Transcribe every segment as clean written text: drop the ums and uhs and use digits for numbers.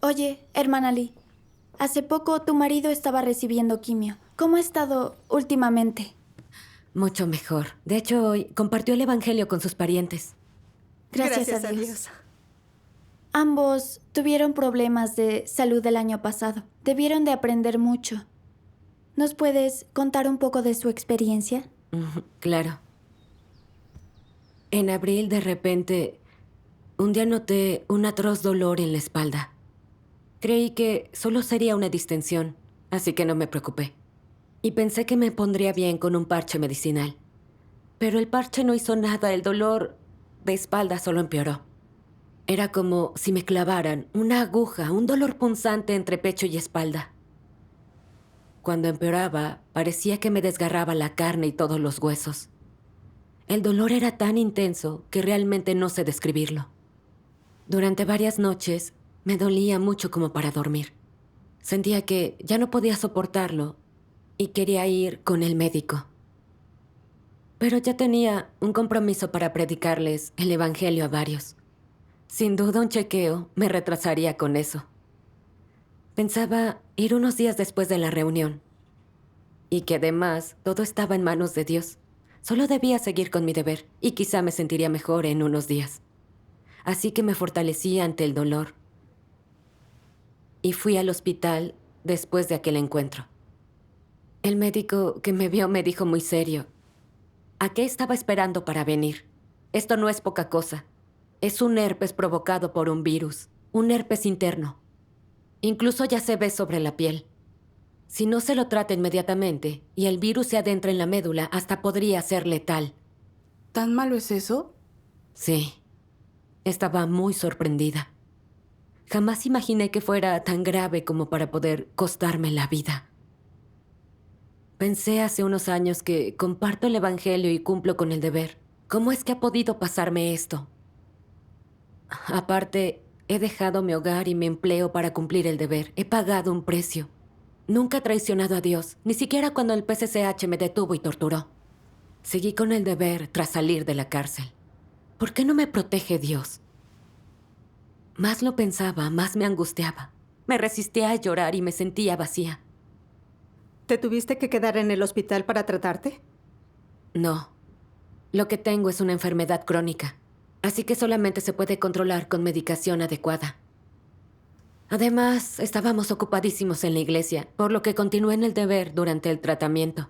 Oye, hermana Lee, hace poco tu marido estaba recibiendo quimio. ¿Cómo ha estado últimamente? Mucho mejor. De hecho, hoy compartió el evangelio con sus parientes. Gracias a Dios. Ambos tuvieron problemas de salud el año pasado. Debieron de aprender mucho. ¿Nos puedes contar un poco de su experiencia? Claro. En abril, de repente, un día noté un atroz dolor en la espalda. Creí que solo sería una distensión, así que no me preocupé. Y pensé que me pondría bien con un parche medicinal. Pero el parche no hizo nada, el dolor de espalda solo empeoró. Era como si me clavaran una aguja, un dolor punzante entre pecho y espalda. Cuando empeoraba, parecía que me desgarraba la carne y todos los huesos. El dolor era tan intenso que realmente no sé describirlo. Durante varias noches me dolía mucho como para dormir. Sentía que ya no podía soportarlo y quería ir con el médico. Pero ya tenía un compromiso para predicarles el evangelio a varios. Sin duda un chequeo me retrasaría con eso. Pensaba ir unos días después de la reunión. Y que además todo estaba en manos de Dios. Solo debía seguir con mi deber y quizá me sentiría mejor en unos días. Así que me fortalecí ante el dolor. Y fui al hospital después de aquel encuentro. El médico que me vio me dijo muy serio: ¿a qué estaba esperando para venir? Esto no es poca cosa. Es un herpes provocado por un virus, un herpes interno. Incluso ya se ve sobre la piel. Si no se lo trata inmediatamente y el virus se adentra en la médula, hasta podría ser letal. ¿Tan malo es eso? Sí, estaba muy sorprendida. Jamás imaginé que fuera tan grave como para poder costarme la vida. Pensé hace unos años que comparto el evangelio y cumplo con el deber. ¿Cómo es que ha podido pasarme esto? Aparte, he dejado mi hogar y mi empleo para cumplir el deber. He pagado un precio. Nunca he traicionado a Dios, ni siquiera cuando el PCCH me detuvo y torturó. Seguí con el deber tras salir de la cárcel. ¿Por qué no me protege Dios? Más lo pensaba, más me angustiaba. Me resistía a llorar y me sentía vacía. ¿Te tuviste que quedar en el hospital para tratarte? No. Lo que tengo es una enfermedad crónica, así que solamente se puede controlar con medicación adecuada. Además, estábamos ocupadísimos en la iglesia, por lo que continué en el deber durante el tratamiento.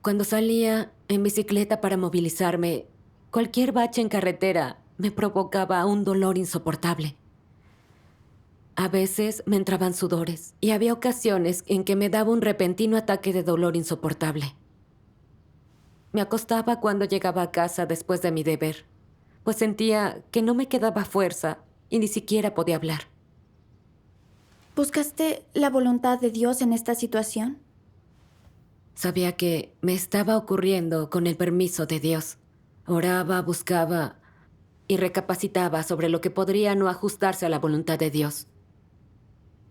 Cuando salía en bicicleta para movilizarme, cualquier bache en carretera me provocaba un dolor insoportable. A veces me entraban sudores y había ocasiones en que me daba un repentino ataque de dolor insoportable. Me acostaba cuando llegaba a casa después de mi deber, pues sentía que no me quedaba fuerza y ni siquiera podía hablar. ¿Buscaste la voluntad de Dios en esta situación? Sabía que me estaba ocurriendo con el permiso de Dios. Oraba, buscaba y recapacitaba sobre lo que podría no ajustarse a la voluntad de Dios.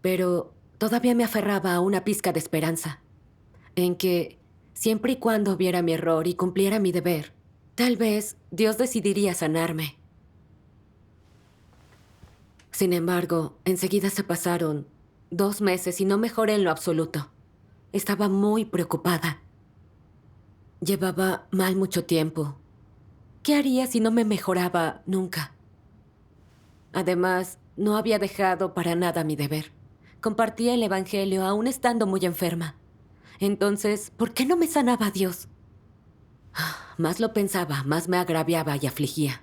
Pero todavía me aferraba a una pizca de esperanza, en que, siempre y cuando viera mi error y cumpliera mi deber, tal vez Dios decidiría sanarme. Sin embargo, enseguida se pasaron 2 meses y no mejoré en lo absoluto. Estaba muy preocupada. Llevaba mal mucho tiempo. ¿Qué haría si no me mejoraba nunca? Además, no había dejado para nada mi deber. Compartía el evangelio aún estando muy enferma. Entonces, ¿por qué no me sanaba Dios? Más lo pensaba, más me agraviaba y afligía.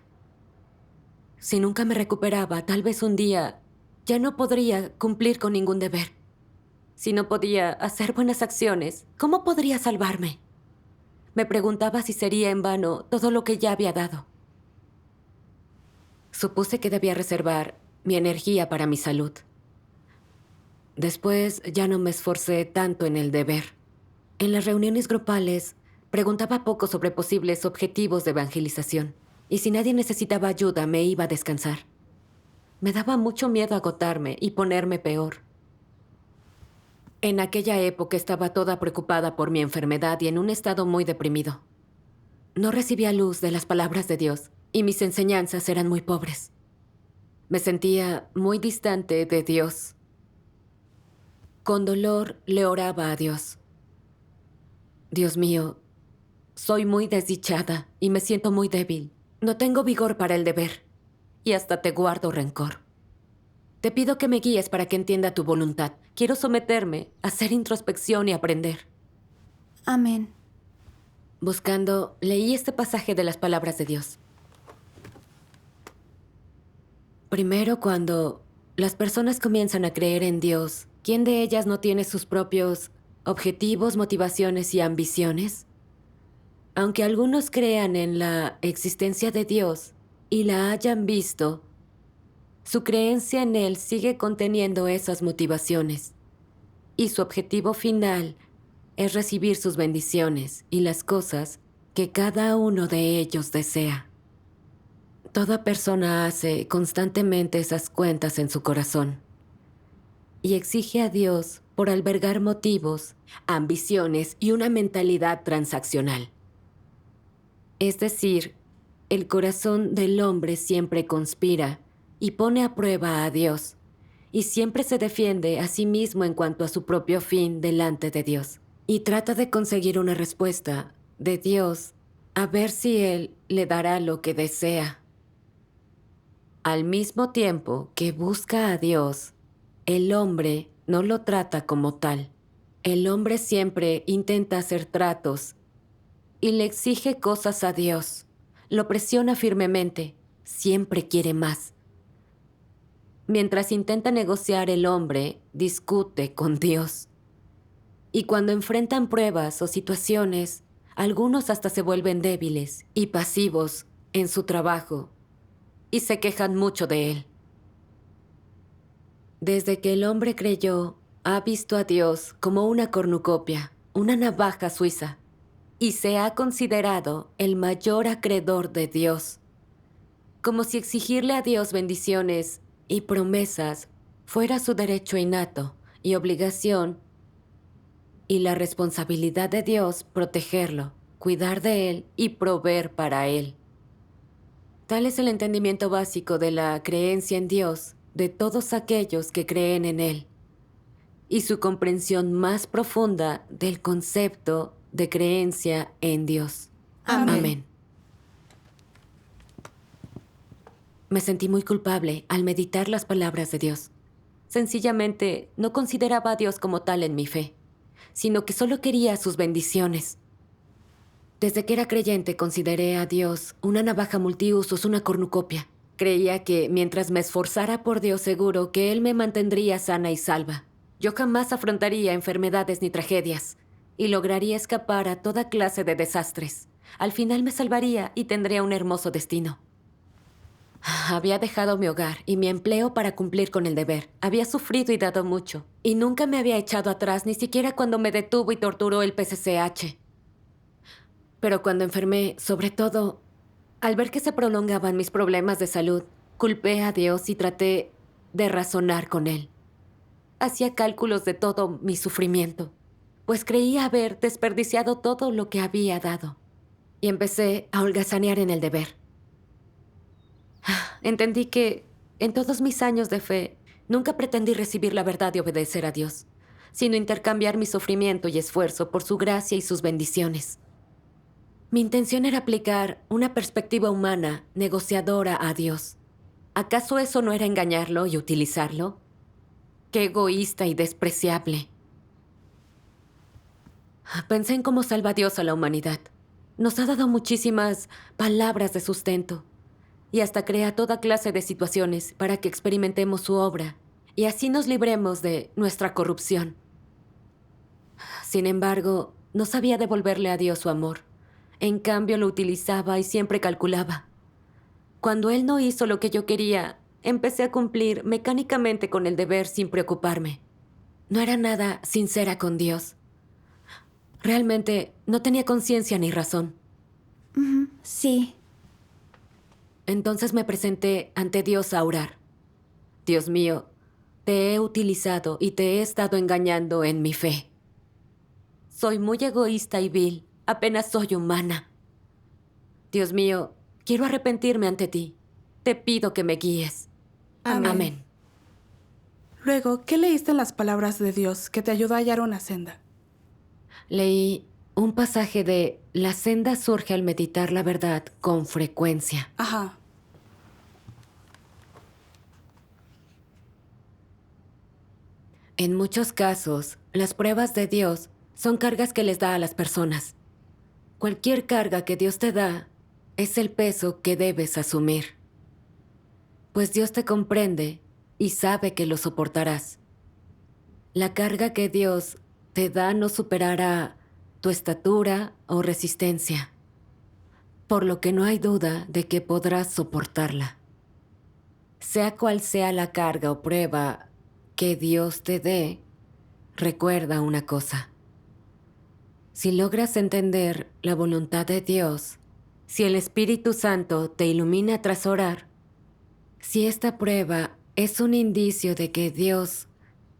Si nunca me recuperaba, tal vez un día ya no podría cumplir con ningún deber. Si no podía hacer buenas acciones, ¿cómo podría salvarme? Me preguntaba si sería en vano todo lo que ya había dado. Supuse que debía reservar mi energía para mi salud. Después ya no me esforcé tanto en el deber. En las reuniones grupales preguntaba poco sobre posibles objetivos de evangelización. Y si nadie necesitaba ayuda, me iba a descansar. Me daba mucho miedo agotarme y ponerme peor. En aquella época estaba toda preocupada por mi enfermedad y en un estado muy deprimido. No recibía luz de las palabras de Dios y mis enseñanzas eran muy pobres. Me sentía muy distante de Dios. Con dolor le oraba a Dios. Dios mío, soy muy desdichada y me siento muy débil. No tengo vigor para el deber y hasta te guardo rencor. Te pido que me guíes para que entienda tu voluntad. Quiero someterme, hacer introspección y aprender. Amén. Buscando, leí este pasaje de las palabras de Dios. Primero, cuando las personas comienzan a creer en Dios, ¿quién de ellas no tiene sus propios objetivos, motivaciones y ambiciones? Aunque algunos crean en la existencia de Dios y la hayan visto, su creencia en Él sigue conteniendo esas motivaciones. Y su objetivo final es recibir sus bendiciones y las cosas que cada uno de ellos desea. Toda persona hace constantemente esas cuentas en su corazón y exige a Dios por albergar motivos, ambiciones y una mentalidad transaccional. Es decir, el corazón del hombre siempre conspira y pone a prueba a Dios, y siempre se defiende a sí mismo en cuanto a su propio fin delante de Dios, y trata de conseguir una respuesta de Dios a ver si Él le dará lo que desea. Al mismo tiempo que busca a Dios, el hombre no lo trata como tal. El hombre siempre intenta hacer tratos y le exige cosas a Dios. Lo presiona firmemente, siempre quiere más. Mientras intenta negociar, el hombre discute con Dios. Y cuando enfrentan pruebas o situaciones, algunos hasta se vuelven débiles y pasivos en su trabajo y se quejan mucho de él. Desde que el hombre creyó, ha visto a Dios como una cornucopia, una navaja suiza, y se ha considerado el mayor acreedor de Dios, como si exigirle a Dios bendiciones y promesas fuera su derecho innato y obligación, y la responsabilidad de Dios protegerlo, cuidar de él y proveer para él. Tal es el entendimiento básico de la creencia en Dios de todos aquellos que creen en Él, y su comprensión más profunda del concepto de creencia en Dios. Amén. Amén. Me sentí muy culpable al meditar las palabras de Dios. Sencillamente no consideraba a Dios como tal en mi fe, sino que solo quería sus bendiciones. Desde que era creyente consideré a Dios una navaja multiusos, una cornucopia. Creía que mientras me esforzara por Dios, seguro que Él me mantendría sana y salva. Yo jamás afrontaría enfermedades ni tragedias y lograría escapar a toda clase de desastres. Al final me salvaría y tendría un hermoso destino. Había dejado mi hogar y mi empleo para cumplir con el deber. Había sufrido y dado mucho, y nunca me había echado atrás, ni siquiera cuando me detuvo y torturó el PCCH. Pero cuando enfermé, sobre todo, al ver que se prolongaban mis problemas de salud, culpé a Dios y traté de razonar con Él. Hacía cálculos de todo mi sufrimiento, pues creía haber desperdiciado todo lo que había dado. Y empecé a holgazanear en el deber. Entendí que, en todos mis años de fe, nunca pretendí recibir la verdad y obedecer a Dios, sino intercambiar mi sufrimiento y esfuerzo por su gracia y sus bendiciones. Mi intención era aplicar una perspectiva humana, negociadora a Dios. ¿Acaso eso no era engañarlo y utilizarlo? ¡Qué egoísta y despreciable! Pensé en cómo salva Dios a la humanidad. Nos ha dado muchísimas palabras de sustento y hasta crea toda clase de situaciones para que experimentemos su obra y así nos libremos de nuestra corrupción. Sin embargo, no sabía devolverle a Dios su amor. En cambio, lo utilizaba y siempre calculaba. Cuando Él no hizo lo que yo quería, empecé a cumplir mecánicamente con el deber sin preocuparme. No era nada sincera con Dios. Realmente no tenía conciencia ni razón. Sí. Entonces me presenté ante Dios a orar. Dios mío, te he utilizado y te he estado engañando en mi fe. Soy muy egoísta y vil. Apenas soy humana. Dios mío, quiero arrepentirme ante ti. Te pido que me guíes. Amén. Amén. Luego, ¿qué leíste en las palabras de Dios que te ayudó a hallar una senda? Leí un pasaje de la senda surge al meditar la verdad con frecuencia. Ajá. En muchos casos, las pruebas de Dios son cargas que les da a las personas. Cualquier carga que Dios te da es el peso que debes asumir. Pues Dios te comprende y sabe que lo soportarás. La carga que Dios te da no superará tu estatura o resistencia, por lo que no hay duda de que podrás soportarla. Sea cual sea la carga o prueba que Dios te dé, recuerda una cosa. Si logras entender la voluntad de Dios, si el Espíritu Santo te ilumina tras orar, si esta prueba es un indicio de que Dios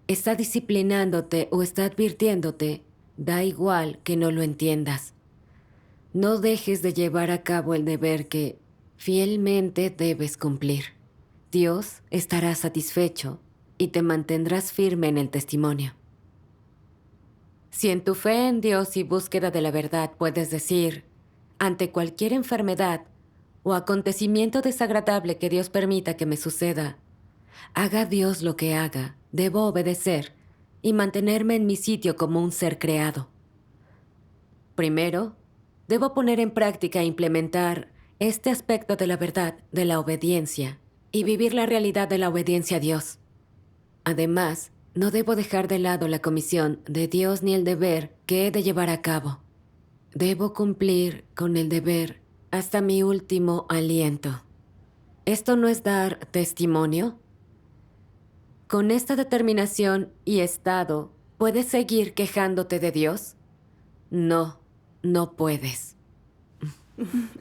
está disciplinándote o está advirtiéndote, da igual que no lo entiendas. No dejes de llevar a cabo el deber que fielmente debes cumplir. Dios estará satisfecho y te mantendrás firme en el testimonio. Si en tu fe en Dios y búsqueda de la verdad puedes decir, ante cualquier enfermedad o acontecimiento desagradable que Dios permita que me suceda, haga Dios lo que haga, debo obedecer y mantenerme en mi sitio como un ser creado. Primero, debo poner en práctica e implementar este aspecto de la verdad, de la obediencia, y vivir la realidad de la obediencia a Dios. Además, no debo dejar de lado la comisión de Dios ni el deber que he de llevar a cabo. Debo cumplir con el deber hasta mi último aliento. ¿Esto no es dar testimonio? Con esta determinación y estado, ¿puedes seguir quejándote de Dios? No, no puedes.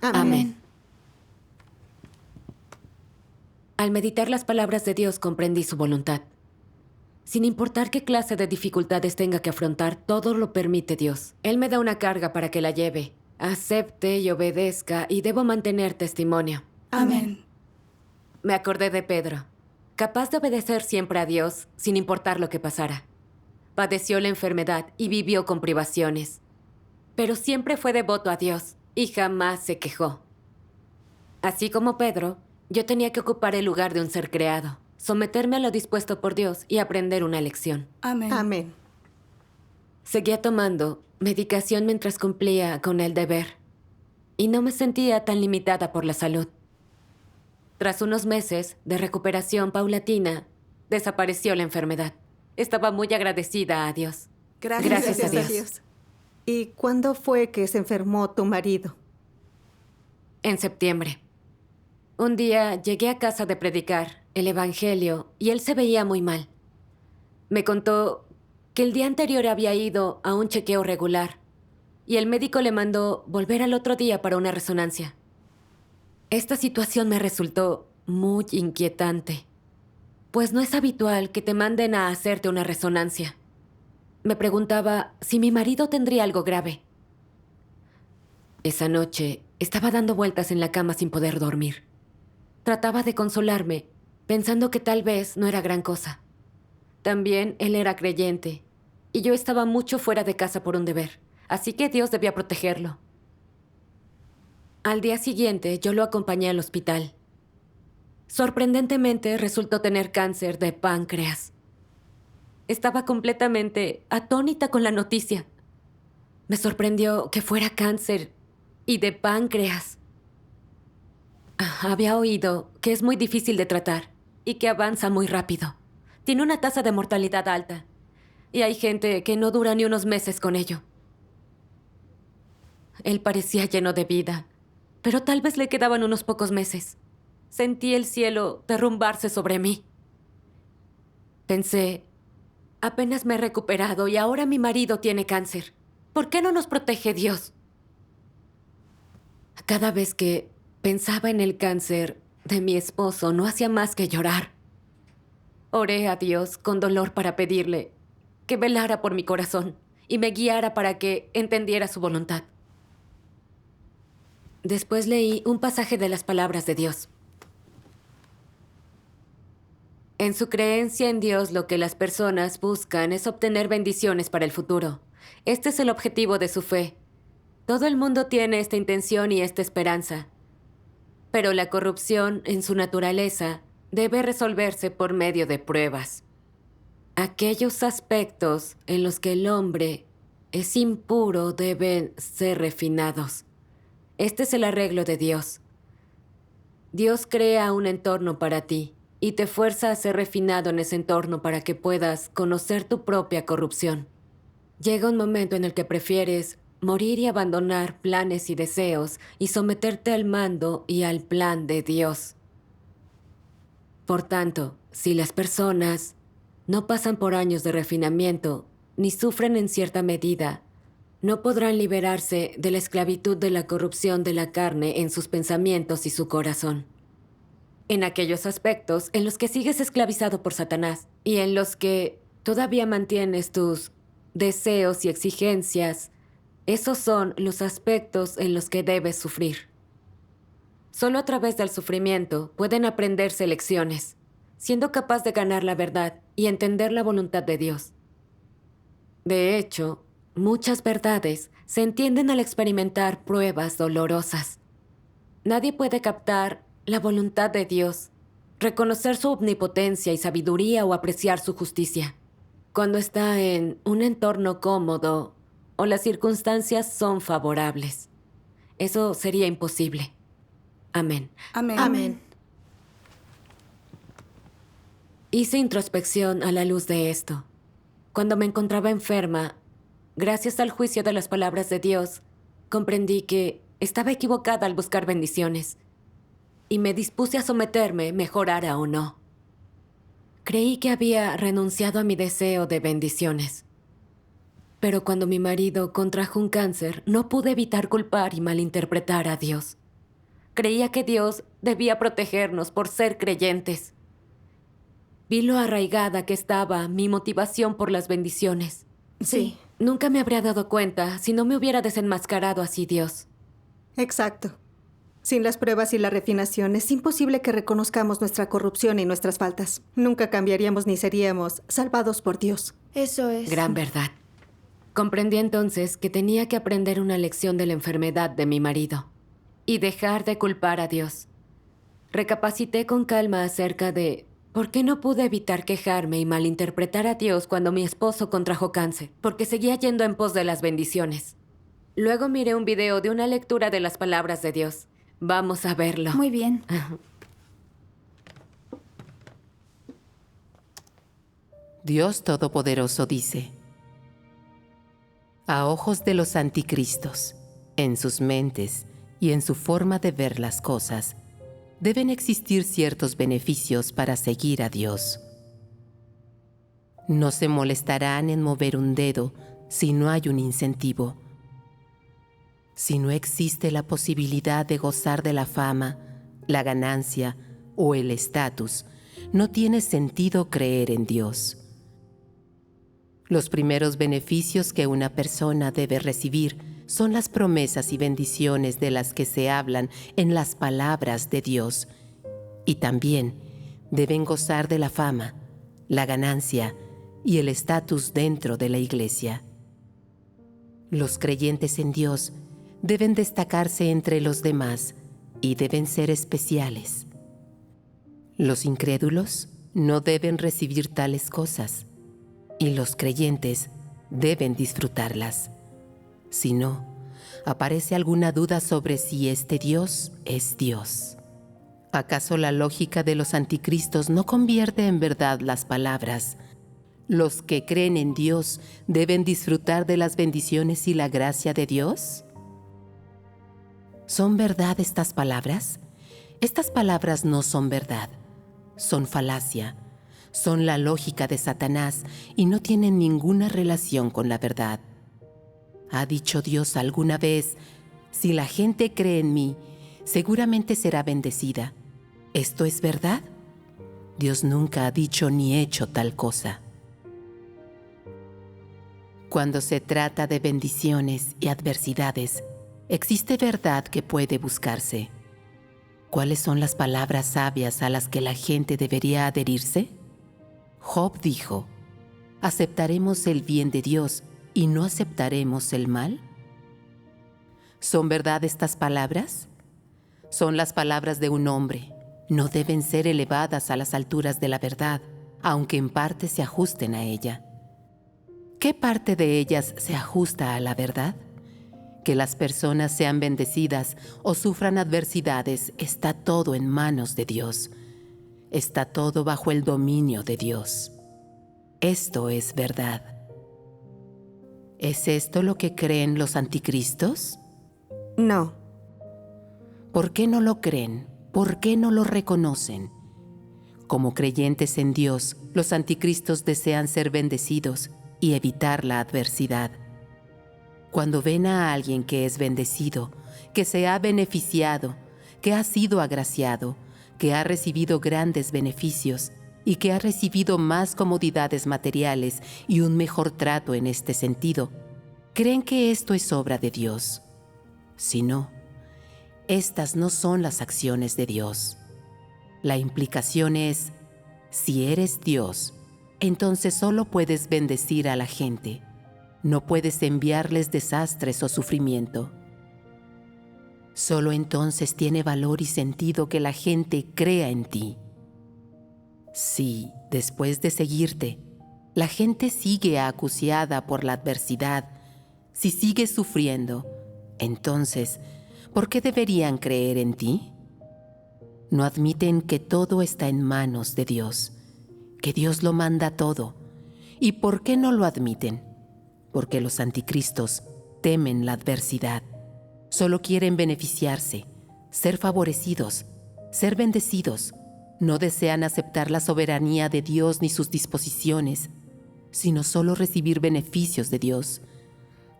Amén. Al meditar las palabras de Dios comprendí su voluntad. Sin importar qué clase de dificultades tenga que afrontar, todo lo permite Dios. Él me da una carga para que la lleve, acepte y obedezca, y debo mantener testimonio. Amén. Me acordé de Pedro, capaz de obedecer siempre a Dios, sin importar lo que pasara. Padeció la enfermedad y vivió con privaciones, pero siempre fue devoto a Dios y jamás se quejó. Así como Pedro, yo tenía que ocupar el lugar de un ser creado, someterme a lo dispuesto por Dios y aprender una lección. Amén. Amén. Seguía tomando medicación mientras cumplía con el deber, y no me sentía tan limitada por la salud. Tras unos meses de recuperación paulatina, desapareció la enfermedad. Estaba muy agradecida a Dios. Gracias a Dios. ¿Y cuándo fue que se enfermó tu marido? En septiembre. Un día llegué a casa de predicar el Evangelio y él se veía muy mal. Me contó que el día anterior había ido a un chequeo regular y el médico le mandó volver al otro día para una resonancia. Esta situación me resultó muy inquietante, pues no es habitual que te manden a hacerte una resonancia. Me preguntaba si mi marido tendría algo grave. Esa noche estaba dando vueltas en la cama sin poder dormir. Trataba de consolarme, pensando que tal vez no era gran cosa. También él era creyente, y yo estaba mucho fuera de casa por un deber, así que Dios debía protegerlo. Al día siguiente, yo lo acompañé al hospital. Sorprendentemente, resultó tener cáncer de páncreas. Estaba completamente atónita con la noticia. Me sorprendió que fuera cáncer y de páncreas. Había oído que es muy difícil de tratar y que avanza muy rápido. Tiene una tasa de mortalidad alta y hay gente que no dura ni unos meses con ello. Él parecía lleno de vida, pero tal vez le quedaban unos pocos meses. Sentí el cielo derrumbarse sobre mí. Pensé, apenas me he recuperado y ahora mi marido tiene cáncer. ¿Por qué no nos protege Dios? Cada vez que pensaba en el cáncer de mi esposo, no hacía más que llorar. Oré a Dios con dolor para pedirle que velara por mi corazón y me guiara para que entendiera su voluntad. Después leí un pasaje de las palabras de Dios. En su creencia en Dios, lo que las personas buscan es obtener bendiciones para el futuro. Este es el objetivo de su fe. Todo el mundo tiene esta intención y esta esperanza. Pero la corrupción, en su naturaleza, debe resolverse por medio de pruebas. Aquellos aspectos en los que el hombre es impuro deben ser refinados. Este es el arreglo de Dios. Dios crea un entorno para ti y te fuerza a ser refinado en ese entorno para que puedas conocer tu propia corrupción. Llega un momento en el que prefieres morir y abandonar planes y deseos y someterte al mando y al plan de Dios. Por tanto, si las personas no pasan por años de refinamiento ni sufren en cierta medida, no podrán liberarse de la esclavitud de la corrupción de la carne en sus pensamientos y su corazón. En aquellos aspectos en los que sigues esclavizado por Satanás y en los que todavía mantienes tus deseos y exigencias, esos son los aspectos en los que debes sufrir. Solo a través del sufrimiento pueden aprenderse lecciones, siendo capaz de ganar la verdad y entender la voluntad de Dios. De hecho, muchas verdades se entienden al experimentar pruebas dolorosas. Nadie puede captar la voluntad de Dios, reconocer su omnipotencia y sabiduría o apreciar su justicia cuando está en un entorno cómodo o las circunstancias son favorables. Eso sería imposible. Amén. Amén. Amén. Hice introspección a la luz de esto. Cuando me encontraba enferma, gracias al juicio de las palabras de Dios, comprendí que estaba equivocada al buscar bendiciones y me dispuse a someterme, mejorara o no. Creí que había renunciado a mi deseo de bendiciones. Pero cuando mi marido contrajo un cáncer, no pude evitar culpar y malinterpretar a Dios. Creía que Dios debía protegernos por ser creyentes. Vi lo arraigada que estaba mi motivación por las bendiciones. Sí. Nunca me habría dado cuenta si no me hubiera desenmascarado así Dios. Exacto. Sin las pruebas y la refinación, es imposible que reconozcamos nuestra corrupción y nuestras faltas. Nunca cambiaríamos ni seríamos salvados por Dios. Eso es. Gran verdad. Comprendí entonces que tenía que aprender una lección de la enfermedad de mi marido y dejar de culpar a Dios. Recapacité con calma acerca de por qué no pude evitar quejarme y malinterpretar a Dios cuando mi esposo contrajo cáncer, porque seguía yendo en pos de las bendiciones. Luego miré un video de una lectura de las palabras de Dios. Vamos a verlo. Muy bien. Dios Todopoderoso dice: a ojos de los anticristos, en sus mentes y en su forma de ver las cosas, deben existir ciertos beneficios para seguir a Dios. No se molestarán en mover un dedo si no hay un incentivo. Si no existe la posibilidad de gozar de la fama, la ganancia o el estatus, no tiene sentido creer en Dios. Los primeros beneficios que una persona debe recibir son las promesas y bendiciones de las que se hablan en las palabras de Dios, y también deben gozar de la fama, la ganancia y el estatus dentro de la iglesia. Los creyentes en Dios deben destacarse entre los demás y deben ser especiales. Los incrédulos no deben recibir tales cosas, y los creyentes deben disfrutarlas. Si no, aparece alguna duda sobre si este Dios es Dios. ¿Acaso la lógica de los anticristos no convierte en verdad las palabras? ¿Los que creen en Dios deben disfrutar de las bendiciones y la gracia de Dios? ¿Son verdad estas palabras? Estas palabras no son verdad, son falacia, son la lógica de Satanás y no tienen ninguna relación con la verdad. ¿Ha dicho Dios alguna vez: si la gente cree en mí, seguramente será bendecida? ¿Esto es verdad? Dios nunca ha dicho ni hecho tal cosa. Cuando se trata de bendiciones y adversidades, existe verdad que puede buscarse. ¿Cuáles son las palabras sabias a las que la gente debería adherirse? Job dijo, ¿aceptaremos el bien de Dios y no aceptaremos el mal? ¿Son verdad estas palabras? Son las palabras de un hombre. No deben ser elevadas a las alturas de la verdad, aunque en parte se ajusten a ella. ¿Qué parte de ellas se ajusta a la verdad? Que las personas sean bendecidas o sufran adversidades está todo en manos de Dios. Está todo bajo el dominio de Dios. Esto es verdad. ¿Es esto lo que creen los anticristos? No. ¿Por qué no lo creen? ¿Por qué no lo reconocen? Como creyentes en Dios, los anticristos desean ser bendecidos y evitar la adversidad. Cuando ven a alguien que es bendecido, que se ha beneficiado, que ha sido agraciado, que ha recibido grandes beneficios y que ha recibido más comodidades materiales y un mejor trato en este sentido, creen que esto es obra de Dios. Si no, estas no son las acciones de Dios. La implicación es, si eres Dios, entonces solo puedes bendecir a la gente. No puedes enviarles desastres o sufrimiento. Solo entonces tiene valor y sentido que la gente crea en ti. Si, después de seguirte, la gente sigue acuciada por la adversidad, si sigues sufriendo, entonces, ¿por qué deberían creer en ti? No admiten que todo está en manos de Dios, que Dios lo manda todo. ¿Y por qué no lo admiten? Porque los anticristos temen la adversidad. Solo quieren beneficiarse, ser favorecidos, ser bendecidos. No desean aceptar la soberanía de Dios ni sus disposiciones, sino solo recibir beneficios de Dios.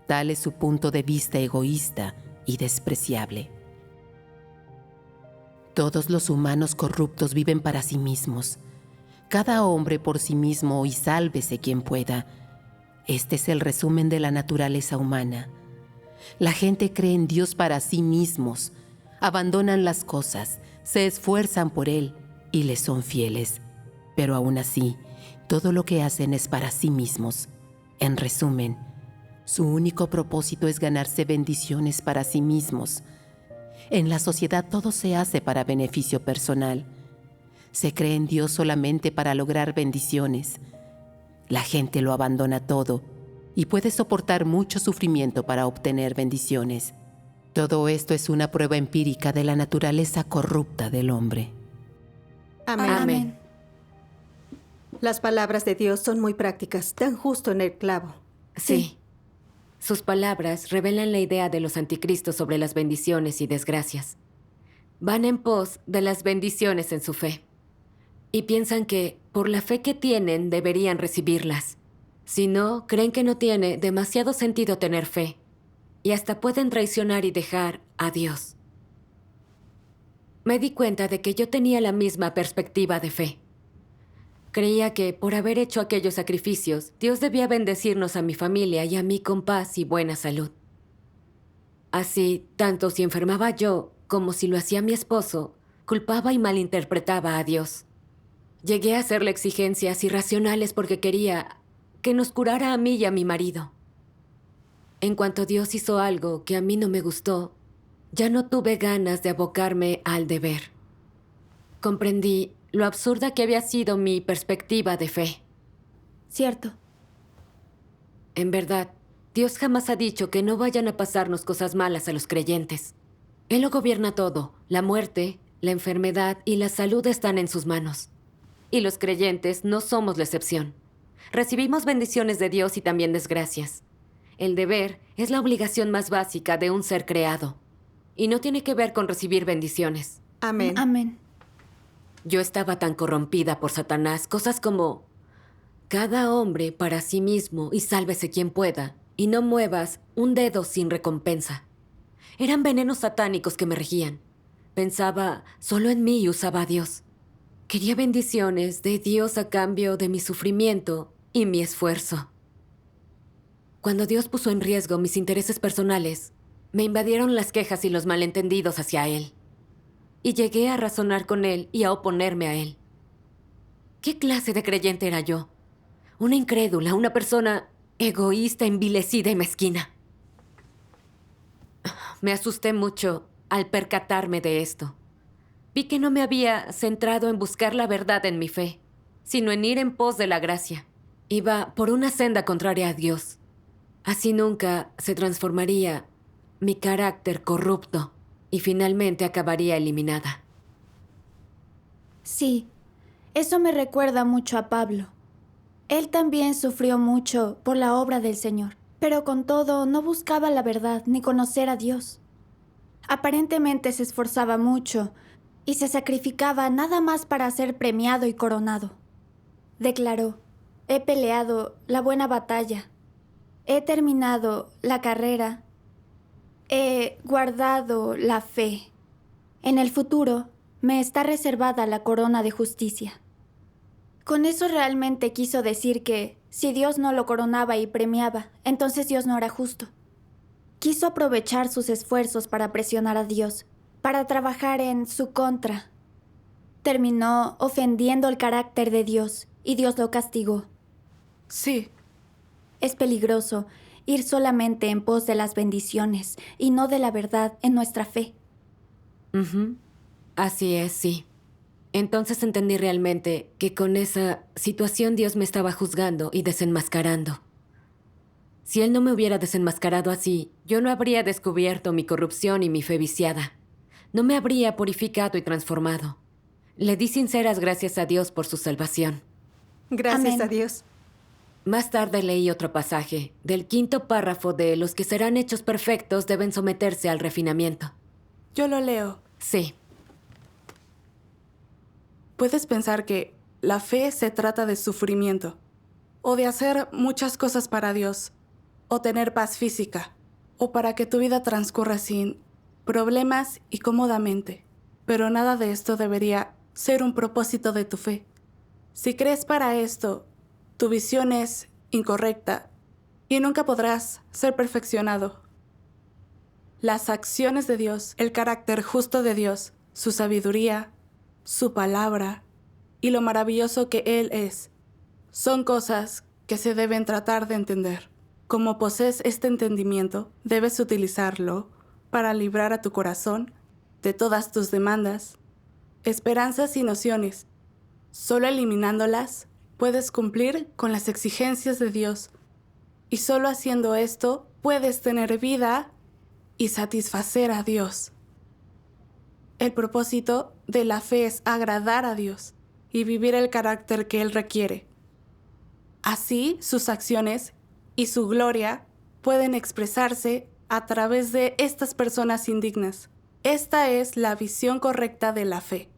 Tal es su punto de vista egoísta y despreciable. Todos los humanos corruptos viven para sí mismos. Cada hombre por sí mismo y sálvese quien pueda. Este es el resumen de la naturaleza humana. La gente cree en Dios para sí mismos, abandonan las cosas, se esfuerzan por Él y le son fieles. Pero aún así, todo lo que hacen es para sí mismos. En resumen, su único propósito es ganarse bendiciones para sí mismos. En la sociedad todo se hace para beneficio personal. Se cree en Dios solamente para lograr bendiciones. La gente lo abandona todo y puede soportar mucho sufrimiento para obtener bendiciones. Todo esto es una prueba empírica de la naturaleza corrupta del hombre. Amén. Amén. Las palabras de Dios son muy prácticas, dan justo en el clavo. Sí. Sus palabras revelan la idea de los anticristos sobre las bendiciones y desgracias. Van en pos de las bendiciones en su fe. Y piensan que, por la fe que tienen, deberían recibirlas. Si no, creen que no tiene demasiado sentido tener fe. Y hasta pueden traicionar y dejar a Dios. Me di cuenta de que yo tenía la misma perspectiva de fe. Creía que, por haber hecho aquellos sacrificios, Dios debía bendecirnos a mi familia y a mí con paz y buena salud. Así, tanto si enfermaba yo como si lo hacía mi esposo, culpaba y malinterpretaba a Dios. Llegué a hacerle exigencias irracionales porque quería que nos curara a mí y a mi marido. En cuanto Dios hizo algo que a mí no me gustó, ya no tuve ganas de abocarme al deber. Comprendí lo absurda que había sido mi perspectiva de fe. Cierto. En verdad, Dios jamás ha dicho que no vayan a pasarnos cosas malas a los creyentes. Él lo gobierna todo. La muerte, la enfermedad y la salud están en sus manos. Y los creyentes no somos la excepción. Recibimos bendiciones de Dios y también desgracias. El deber es la obligación más básica de un ser creado. Y no tiene que ver con recibir bendiciones. Amén. Amén. Yo estaba tan corrompida por Satanás, cosas como: cada hombre para sí mismo y sálvese quien pueda, y no muevas un dedo sin recompensa. Eran venenos satánicos que me regían. Pensaba solo en mí y usaba a Dios. Quería bendiciones de Dios a cambio de mi sufrimiento y mi esfuerzo. Cuando Dios puso en riesgo mis intereses personales, me invadieron las quejas y los malentendidos hacia Él. Y llegué a razonar con Él y a oponerme a Él. ¿Qué clase de creyente era yo? Una incrédula, una persona egoísta, envilecida y mezquina. Me asusté mucho al percatarme de esto. Vi que no me había centrado en buscar la verdad en mi fe, sino en ir en pos de la gracia. Iba por una senda contraria a Dios. Así nunca se transformaría mi carácter corrupto y finalmente acabaría eliminada. Sí, eso me recuerda mucho a Pablo. Él también sufrió mucho por la obra del Señor, pero con todo no buscaba la verdad ni conocer a Dios. Aparentemente se esforzaba mucho y se sacrificaba nada más para ser premiado y coronado. Declaró: he peleado la buena batalla, he terminado la carrera, he guardado la fe. En el futuro me está reservada la corona de justicia. Con eso realmente quiso decir que si Dios no lo coronaba y premiaba, entonces Dios no era justo. Quiso aprovechar sus esfuerzos para presionar a Dios, para trabajar en su contra. Terminó ofendiendo el carácter de Dios y Dios lo castigó. Sí, Es peligroso ir solamente en pos de las bendiciones y no de la verdad en nuestra fe. Así es, sí. Entonces entendí realmente que con esa situación Dios me estaba juzgando y desenmascarando. Si Él no me hubiera desenmascarado así, yo no habría descubierto mi corrupción y mi fe viciada. No me habría purificado y transformado. Le di sinceras gracias a Dios por su salvación. Gracias Amén. a Dios. Más tarde leí otro pasaje, del 5º párrafo de los que serán hechos perfectos deben someterse al refinamiento. yo lo leo. Sí, Puedes pensar que la fe se trata de sufrimiento, o de hacer muchas cosas para Dios, o tener paz física, o para que tu vida transcurra sin problemas y cómodamente. Pero nada de esto debería ser un propósito de tu fe. Si crees para esto, tu visión es incorrecta y nunca podrás ser perfeccionado. Las acciones de Dios, el carácter justo de Dios, su sabiduría, su palabra y lo maravilloso que Él es, son cosas que se deben tratar de entender. Como posees este entendimiento, debes utilizarlo para librar a tu corazón de todas tus demandas, esperanzas y nociones. Solo eliminándolas, puedes cumplir con las exigencias de Dios. Y solo haciendo esto, puedes tener vida y satisfacer a Dios. El propósito de la fe es agradar a Dios y vivir el carácter que Él requiere. Así, sus acciones y su gloria pueden expresarse a través de estas personas indignas. Esta es la visión correcta de la fe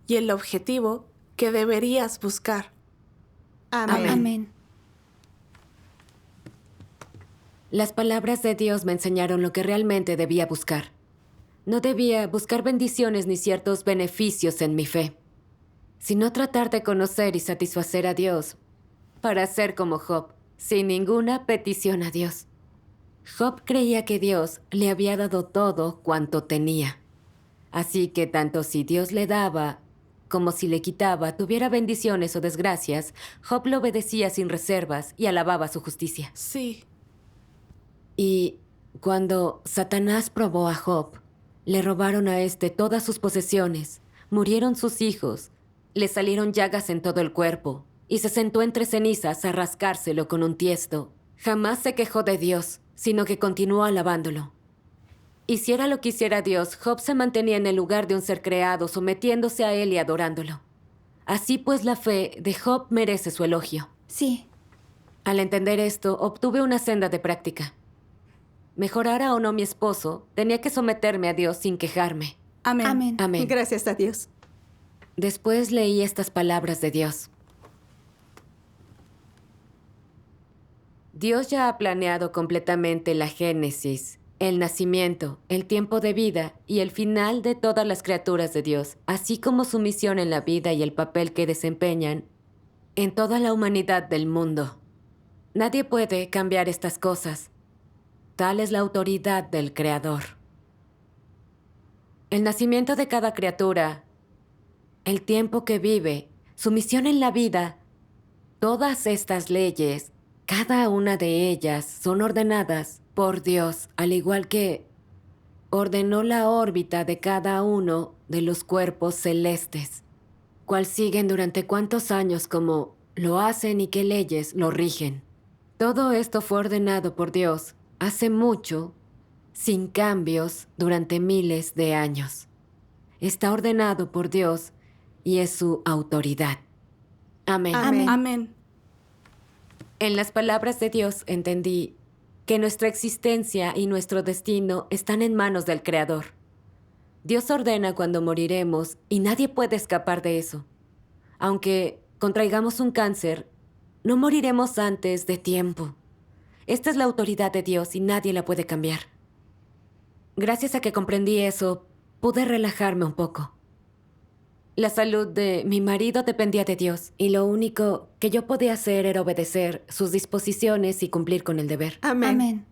y el objetivo que deberías buscar. Amén. Amén. las palabras de Dios me enseñaron lo que realmente debía buscar. No debía buscar bendiciones ni ciertos beneficios en mi fe, sino tratar de conocer y satisfacer a Dios para ser como Job, sin ninguna petición a Dios. Job creía que Dios le había dado todo cuanto tenía. Así que tanto si Dios le daba como si le quitaba, tuviera bendiciones o desgracias, Job lo obedecía sin reservas y alababa su justicia. Sí. Y cuando Satanás probó a Job, le robaron a éste todas sus posesiones, murieron sus hijos, le salieron llagas en todo el cuerpo y se sentó entre cenizas a rascárselo con un tiesto. Jamás se quejó de Dios, sino que continuó alabándolo. Hiciera lo que hiciera Dios, Job se mantenía en el lugar de un ser creado, sometiéndose a él y adorándolo. Así pues, la fe de Job merece su elogio. Sí. Al entender esto, obtuve una senda de práctica. Mejorara o no mi esposo, tenía que someterme a Dios sin quejarme. Amén. Amén. Amén. Gracias a Dios. Después leí estas palabras de Dios. Dios ya ha planeado completamente la génesis, el nacimiento, el tiempo de vida y el final de todas las criaturas de Dios, así como su misión en la vida y el papel que desempeñan en toda la humanidad del mundo. Nadie puede cambiar estas cosas. Tal es la autoridad del Creador. El nacimiento de cada criatura, el tiempo que vive, Su misión en la vida, todas estas leyes, cada una de ellas son ordenadas por Dios, al igual que ordenó la órbita de cada uno de los cuerpos celestes, cual siguen durante cuántos años, como lo hacen y qué leyes lo rigen. Todo esto fue ordenado por Dios hace mucho, sin cambios, durante miles de años. Está ordenado por Dios y es su autoridad. Amén. Amén. Amén. En las palabras de Dios entendí que nuestra existencia y nuestro destino están en manos del Creador. Dios ordena cuando moriremos y nadie puede escapar de eso. Aunque contraigamos un cáncer, no moriremos antes de tiempo. Esta es la autoridad de Dios y nadie la puede cambiar. Gracias a que comprendí eso, pude relajarme un poco. La salud de mi marido dependía de Dios y lo único que yo podía hacer era obedecer sus disposiciones y cumplir con el deber. Amén. Amén.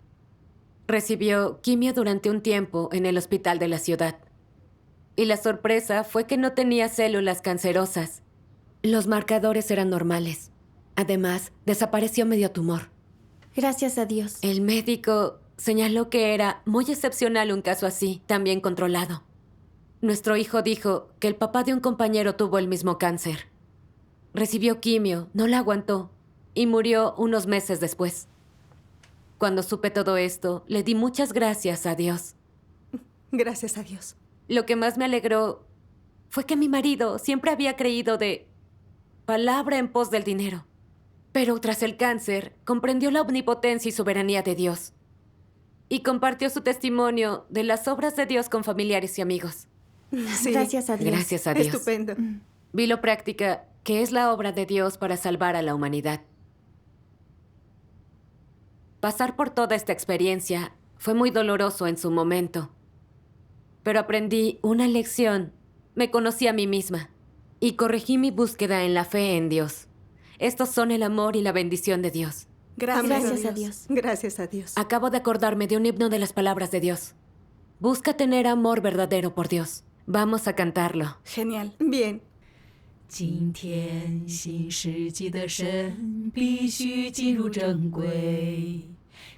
Recibió quimio durante un tiempo en el hospital de la ciudad. Y la sorpresa fue que no tenía células cancerosas. Los marcadores eran normales. Además, desapareció medio tumor. Gracias a Dios. El médico señaló que era muy excepcional un caso así, tan bien controlado. Nuestro hijo dijo que el papá de un compañero tuvo el mismo cáncer. Recibió quimio, no la aguantó y murió unos meses después. Cuando supe todo esto, le di muchas gracias a Dios. Gracias a Dios. Lo que más me alegró fue que mi marido siempre había creído de palabra en pos del dinero. Pero tras el cáncer, comprendió la omnipotencia y soberanía de Dios. Y compartió su testimonio de las obras de Dios con familiares y amigos. Sí. Gracias a Dios. Gracias a Dios. Estupendo. Vi lo práctica que es la obra de Dios para salvar a la humanidad. Pasar por toda esta experiencia fue muy doloroso en su momento. Pero aprendí una lección. Me conocí a mí misma y corregí mi búsqueda en la fe en Dios. Estos son el amor y la bendición de Dios. Gracias a Dios. Gracias a Dios. Acabo de acordarme de un himno de las palabras de Dios. Busca tener amor verdadero por Dios. Vamos a cantarlo. Genial. Bien. 今天新世纪的神必须进入正轨，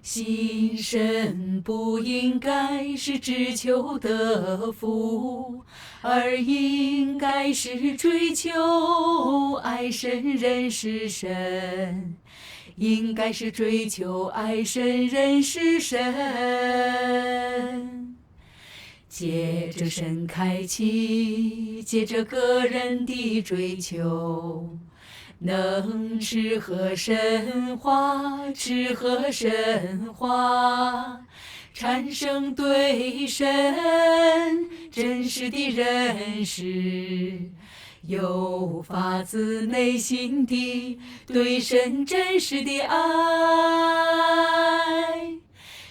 新神不应该是只求得福，而应该是追求爱神认识神，应该是追求爱神认识神。 借着神开启，借着个人的追求，能吃喝神话，吃喝神话，产生对神真实的认识，有发自内心的对神真实的爱。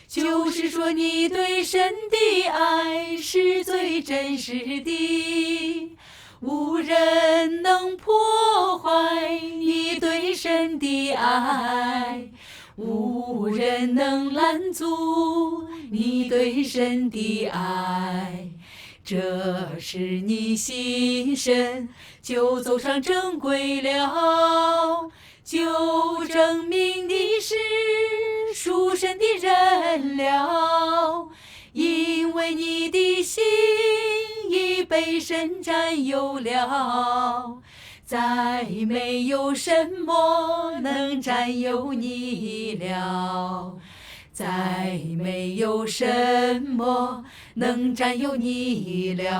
就是说，你对神的爱是最真实的，无人能破坏你对神的爱，无人能拦阻你对神的爱。这是你信神，就走上正轨了。 就证明你是属神的人了，因为你的心已被神占有了，再没有什么能占有你了，再没有什么能占有你了。